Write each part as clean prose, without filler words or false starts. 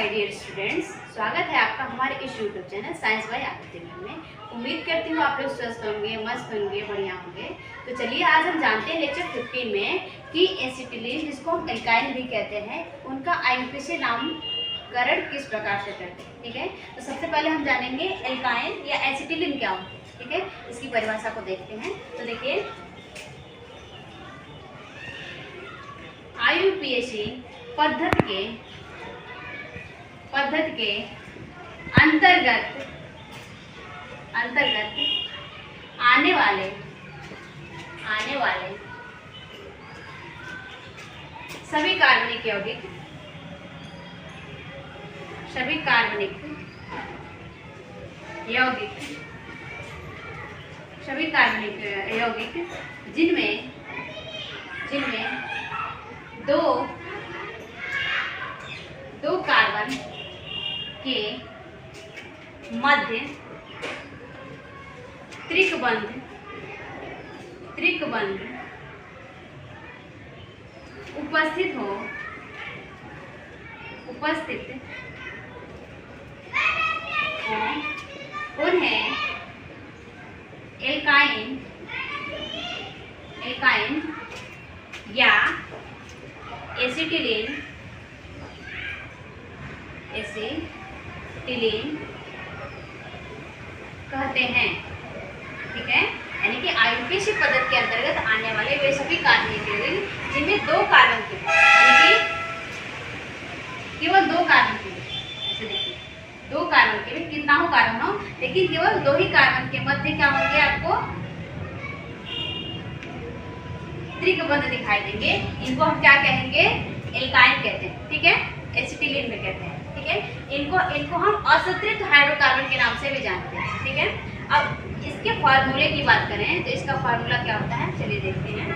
My dear students, स्वागत है आपका हमारे इस यूट्यूब चैनल साइंस बाय आकृति में। उम्मीद करती हूँ आप लोग स्वस्थ होंगे, मस्त होंगे, बढ़िया होंगे। तो चलिए आज हम जानते हैं लेक्चर 15 में कि एसिटिलीन, जिसको हम एल्काइन भी कहते हैं, उनका आईयूपीएसी नामकरण किस प्रकार से करते हैं। ठीक है, तो सबसे पहले हम जानेंगे एल्काइन या एसिटिलीन क्या होता है। ठीक है, इसकी परिभाषा को देखते हैं। तो देखिए, आईयूपीएसी पद्धति के अंतर्गत आने वाले सभी कार्बनिक यौगिक जिनमें दो कार्बन के मध्य त्रिकबंध उपस्थित हो उन्हें एल्काइन या एसिटिलीन कहते हैं। ठीक है, यानी कि आईयूपीएसी पद्धति के अंतर्गत आने वाले वे सभी कार्बनिक यौगिक जिनमें दो कार्बन के, यानी कि केवल दो कार्बन के, ऐसे देखिए, दो कार्बन के, कितना हो कार्बन हो, लेकिन केवल दो ही कार्बन के मध्य क्या होंगे, आपको त्रिकबंध दिखाई देंगे। इनको हम क्या कहेंगे, एल्काइन कहते हैं। ठीक है, एसिटिलीन में कहते हैं। ठीक है, इनको हम असंतृप्त हाइड्रोकार्बन के नाम से भी जानते हैं। ठीक है, अब इसके फार्मूले की बात करें तो इसका फार्मूला क्या होता है, चलिए देखते हैं।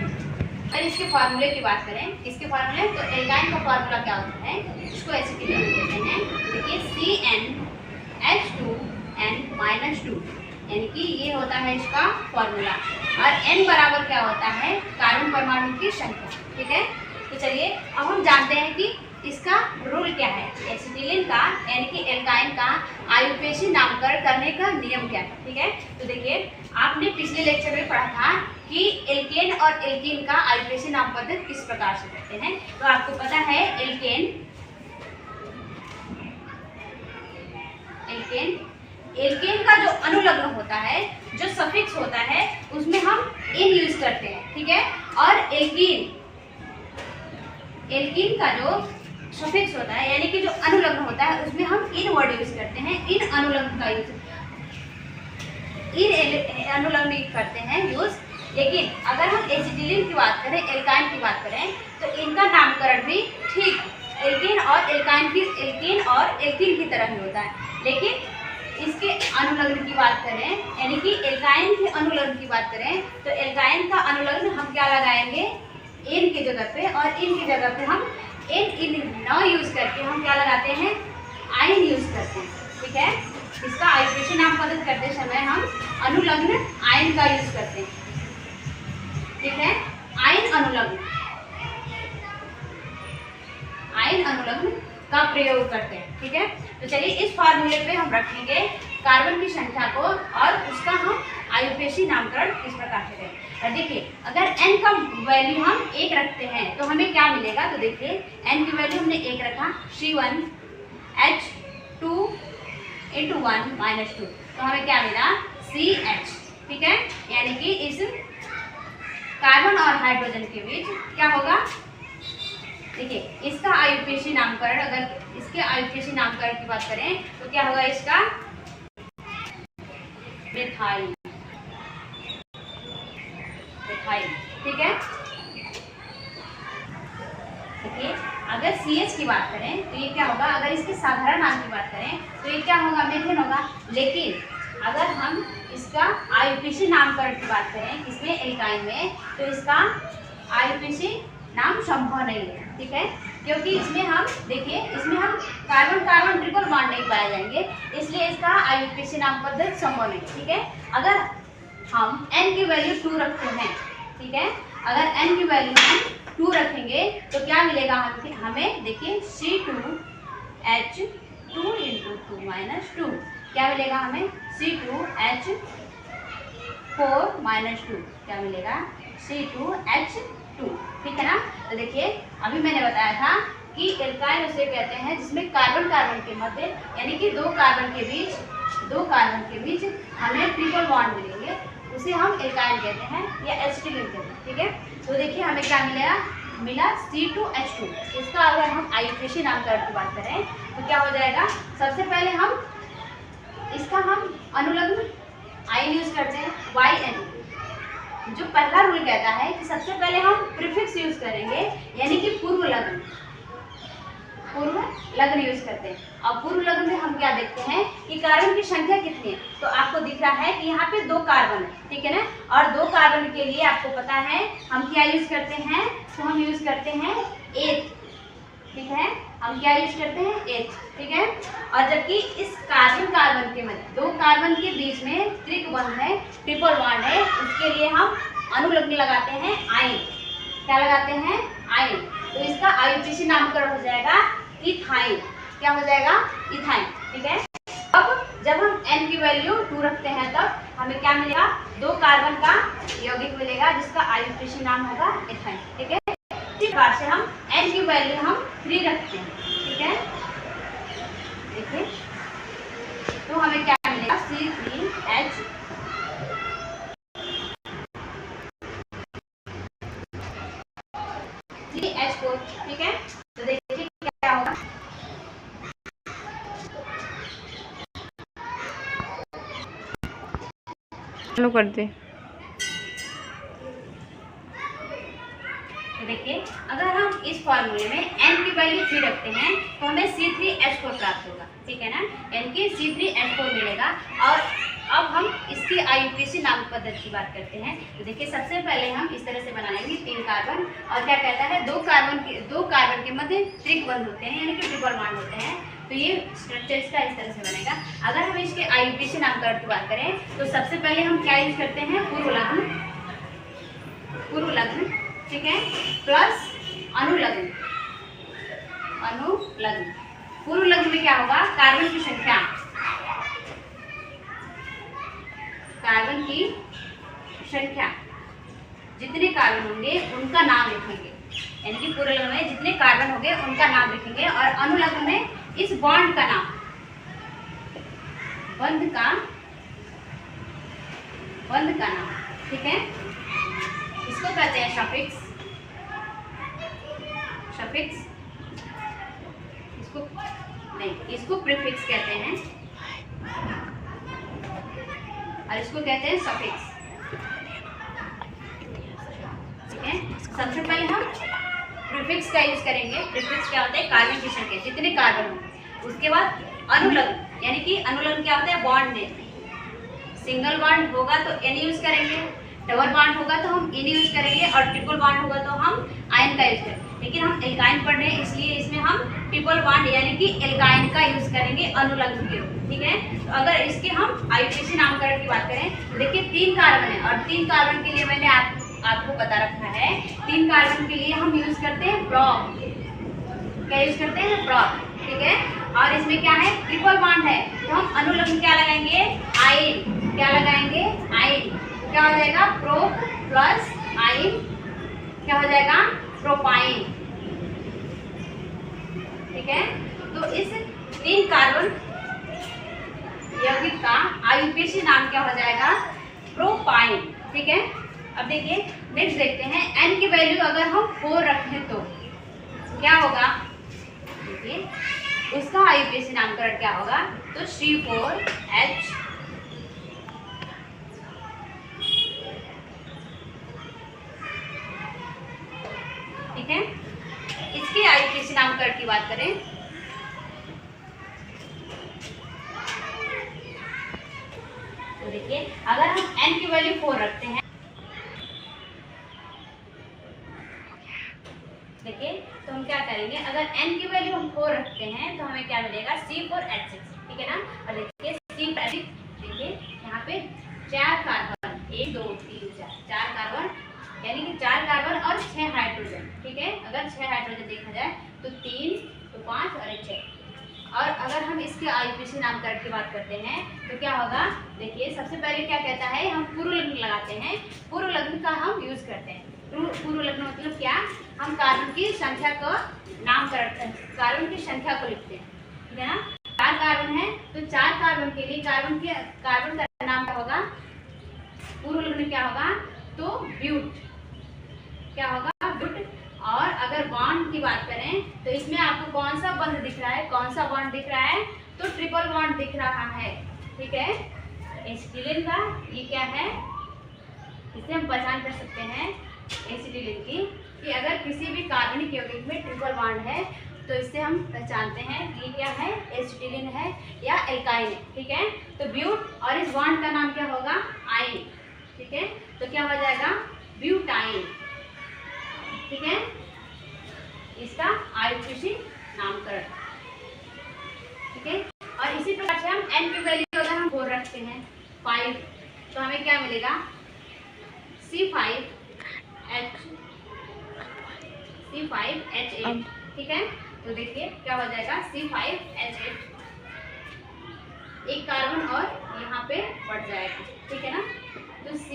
और इसके फार्मूले की बात करें, इसके फार्मूले तो एल्काइन का फार्मूला क्या होता है, इसको एसिटिलीन कहते हैं। देखिए, CnH2n-2, यानी कि ये होता है इसका फार्मूला। और n बराबर क्या होता है, कार्बन परमाणु की संख्या। ठीक है, तो चलिए अब हम जानते हैं कि इसका रूल क्या है, एसिटिलीन का यानी कि एल्काइन का आईयूपीएसी नामकरण करने का नियम क्या है। ठीक है, तो देखिए, आपने पिछले लेक्चर में पढ़ा था कि एल्केन और एल्कीन का आईयूपीएसी नाम पद्धति किस प्रकार से करते हैं। तो आपको पता है एल्केन का जो अनुलग्न होता है, जो सफिक्स होता है, उसमें हम इन यूज करते हैं। ठीक है, और एल्कीन का जो सफिक्स होता है, यानी कि जो अनुलग्न होता है, उसमें हम इन वर्ड यूज करते हैं। इन अनुलग्न का यूज, इन अनुलग्न करते हैं यूज। लेकिन अगर हम एसिटिलीन की बात करें, एल्काइन की बात करें, तो इनका नामकरण भी ठीक एल्कीन और एल्कीन की तरह ही होता है। लेकिन इसके अनुलग्न की बात करें, यानी कि एल्काइन के अनुलग्न की बात करें, तो एल्काइन का अनुलग्न हम क्या लगाएंगे, इन की जगह पे, और इन की जगह पे हम इन न यूज करके हम क्या लगाते हैं, आयन यूज करते हैं। ठीक है, इसका आईयूपीएसी नाम पद्धति करते समय हम अनुलग्न आयन का यूज करते हैं। ठीक है, आयन अनुलग्न का प्रयोग करते हैं। ठीक है, तो चलिए इस फार्मूले पे हम रखेंगे कार्बन की संख्या को और उसका हम आईयूपीएसी नामकरण किस प्रकार से करें। और देखिए, अगर n का वैल्यू हम 1 रखते हैं तो हमें क्या मिलेगा, तो देखिए n की वैल्यू हमने 1 रखा, C1H2 तो हमें क्या मिला, CH। ठीक है, यानी कि इस कार्बन और हाइड्रोजन के बीच क्या होगा, देखिए इसका आईयूपीएसी नामकरण, अगर इसके आईयूपीएसी नामकरण की बात करें तो क्या होगा, इसका मिथाइल। ठीक है, देखिए अगर CH की बात करें तो ये क्या होगा, अगर इसके साधारण नाम की बात करें तो ये क्या होगा, मीथेन होगा। लेकिन अगर हम इसका आईयूपीएसी नामकरण की बात करें, किसमें, एल्काइन में, तो इसका आईयूपीएसी नाम संभव नहीं है। ठीक है, क्योंकि इसमें हम देखिए, इसमें हम कार्बन ट्रिपल बॉन्ड नहीं पाए जाएंगे, इसलिए इसका आईयूपीएसी नाम पद्धति संभव नहीं। ठीक है, अगर हम n की वैल्यू 2 रखते हैं, ठीक है, अगर n की वैल्यू हम 2 रखेंगे तो क्या मिलेगा हमें, देखिए H2 इंटू 2 माइनस 2 क्या मिलेगा हमें C2H4 माइनस 2 क्या मिलेगा C2H2। ठीक है ना। तो देखिए अभी मैंने बताया था कि एल्काइन उसे कहते हैं जिसमें कार्बन कार्बन के मध्य यानी कि दो कार्बन के बीच हमें ट्रिपल बॉन्ड मिलेंगे, उसे हम एल्काइन कहते हैं या एसिटिलीन कहते हैं। ठीक है। तो देखिए हमें क्या मिला C2H2। इसका अगर हम आईयूपीएसी नामकरण की बात करें तो क्या हो जाएगा, सबसे पहले इसका हम अनुलग्न आयन यूज करते हैं YN। जो पहला रूल कहता है कि सबसे पहले हम प्रीफिक्स यूज करेंगे यानी कि पूर्व लग्न यूज करते हैं। और पूर्व लग्न में हम क्या देखते हैं कि कार्बन की संख्या कितनी है, तो आपको दिख रहा है कि यहाँ पे 2 कार्बन है। ठीक है ना। और 2 कार्बन के लिए आपको पता है हम क्या यूज करते हैं, तो हम यूज करते हैं 8। ठीक है, हम क्या यूज करते हैं 8। ठीक है। और जबकि इस कार्बन के मध्य 2 कार्बन के बीच में त्रिक बंध है, ट्रिपल बॉन्ड है, उसके लिए हम अनुलग्न लगाते हैं आयन। क्या लगाते हैं आयन। तो इसका आईयूपीएसी नामकरण हो जाएगा इथाइन। क्या हो जाएगा इथाइन। ठीक है। अब जब हम N की वैल्यू 2 रखते हैं तब हमें क्या मिलेगा, 2 कार्बन का यौगिक मिलेगा जिसका आईयूपीएसी नाम होगा इथाइन। ठीक है। इस बार से हम N की वैल्यू हम 3 रखते हैं। ठीक है। देखिए तो हमें क्या मिलेगा C3H4। ठीक है। तो देखिए क्या होगा, चालू कर दे। तो देखिए अगर हम इस फॉर्मूले में N की वैल्यू 3 रखते हैं तो हमें C3H4 प्राप्त होगा। ठीक है ना। यानी कि C3H4 मिलेगा। और अब हम इसकी आईयूपीएसी नाम पद्धति की बात करते हैं। तो देखिए सबसे पहले हम इस तरह से बना लेंगे 3 कार्बन और क्या कहता है 2 कार्बन के मध्य त्रिक बंध होते हैं यानी कि ट्रिपल बॉन्ड होते हैं। तो ये स्ट्रक्चर इसका इस तरह से बनेगा। अगर हम इसके आईयूपीएसी नामकरण की बात करें तो सबसे पहले हम क्या यूज करते हैं पूर्व लग्न। ठीक है, प्लस अनुलग्न। पूर्व लग्न में क्या होगा, कार्बन की संख्या जितने कार्बन होंगे उनका नाम लिखेंगे। यानी कि पूर्व लग्न में जितने कार्बन होंगे उनका नाम लिखेंगे और अनुलग्न में इस बॉन्ड का नाम, बंध का नाम। ठीक है। इसको कहते हैं सफिक्स। इसको प्रीफिक्स कहते हैं और इसको कहते हैं सफिक्स। ठीक है। सबसे पहले हम प्रीफिक्स का यूज करेंगे। प्रीफिक्स क्या होता है, कार्बन की संख्या जितने कार्बन होंगे। उसके बाद अनुलग्न, यानी कि अनुलग्न क्या होता है, बॉन्ड ने सिंगल बॉन्ड होगा तो N यूज करेंगे, डबल बॉन्ड होगा तो हम इन यूज करेंगे और ट्रिपल बॉन्ड होगा तो हम आयन का यूज करेंगे। लेकिन हम एल्काइन पढ़ रहे हैं इसलिए इसमें हम ट्रिपल बॉन्ड यानी कि एल्काइन का यूज करेंगे अनुलग्न के रूप। ठीक है। तो अगर इसके हम आईयूपीएसी नामकरण की बात करें तो देखिए 3 कार्बन है और 3 कार्बन के लिए मैंने आपको बता रखा है 3 कार्बन के लिए हम यूज करते हैं प्रोप। क्या यूज करते हैं प्रोप। ठीक है। और इसमें क्या है, ट्रिपल बॉन्ड है तो हम अनुलग्न क्या लगाएंगे आयन। क्या लगाएंगे आयन। क्या हो जाएगा प्रो प्लस आयन, क्या हो जाएगा प्रोपाइन। ठीक है। तो इस 3 कार्बन यौगिक का आईयूपीएसी नाम क्या हो जाएगा, प्रोपाइन। ठीक है। अब देखिए नेक्स्ट देखते हैं N की वैल्यू अगर हम 4 रखें तो क्या होगा, देखिए उसका आईयूपीएसी नामकरण क्या होगा, तो C4H। ठीक है। इसके आईयूपीएसी नामकरण की बात करें तो देखिए अगर हम N की वैल्यू 4 रखते हैं, देखिए तो हम क्या करेंगे, अगर N की वैल्यू हम 4 रखते हैं तो हमें क्या मिलेगा C4H6। ठीक है ना। और देखिए C4H6, देखिए यहाँ पे 4 कार्बन 1 2 3 4 कार्बन यानी कि 4 कार्बन और 6 हाइड्रोजन। ठीक है। अगर 6 हाइड्रोजन देखा जाए तो 3 तो 5 और 1 6। इसके आईयूपीएसी नामकरण की बात करते हैं तो क्या होगा, देखिए सबसे पहले क्या कहता है, हम पूर्व लग्न लगाते हैं। पूर्व लग्न का हम यूज करते हैं। पूर्व लग्न मतलब क्या, हम कार्बन की संख्या का नामकरण, कार्बन की संख्या को लिखते हैं, ठीक है ना। 4 कार्बन है तो 4 कार्बन के लिए कार्बन का नाम क्या होगा, पूर्व लग्न क्या होगा, तो ब्यूट, क्या होगा, ब्यूट। और अगर बॉन्ड की बात करें तो इसमें आपको कौन सा बंध दिख रहा है, कौन सा बॉन्ड दिख रहा है, तो ट्रिपल बॉन्ड दिख रहा है, ठीक है। एसिटिलीन का ये क्या है, इसे हम पहचान कर सकते हैं एसिटिलीन की, कि अगर किसी भी कार्बनिक यौगिक में ट्रिपल बॉन्ड है तो इससे हम पहचानते हैं कि ये क्या है, एसिटिलीन है या एल्काइन है, ठीक है। तो ब्यूट और इस बॉन्ड का नाम क्या होगा, आइन, ठीक है। तो क्या हो जाएगा, ब्यूटाइन, ठीक है, इसका आईयूपीएसी नामकरण, ठीक है। और इसी प्रकार से हम एन की वैल्यू अगर हम 4 रखते हैं 5, तो हमें क्या मिलेगा, C5H8, ठीक है। तो देखिए क्या हो जाएगा, C5H8, एक कार्बन और यहाँ पे बढ़ जाएगा, ठीक है ना। तो C,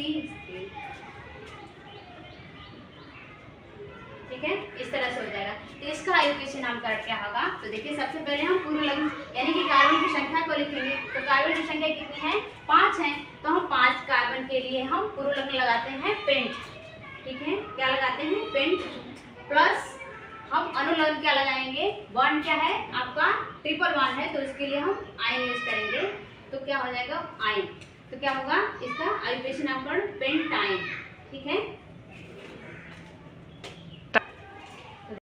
ठीक है, इस तरह से हो जाएगा। तो इसका आईयूपीएसी नामकरण क्या होगा, तो देखिए सबसे पहले हम पूर्व लग्न यानी कि कार्बन की संख्या को लिखेंगे। तो कार्बन की संख्या कितनी है, 5 है, तो हम 5 कार्बन के लिए हम पूर्व लग्न लगाते हैं पेंट, ठीक है। क्या लगाते हैं, पेंट। प्लस हम अनुलग्न क्या लगाएंगे, बॉन्ड क्या है आपका, ट्रिपल बॉन्ड है, तो इसके लिए हम आयन यूज करेंगे। तो क्या हो जाएगा, आयन। तो क्या होगा, इसका आईयूपीएसी नामकरण पेंटाइन, ठीक है।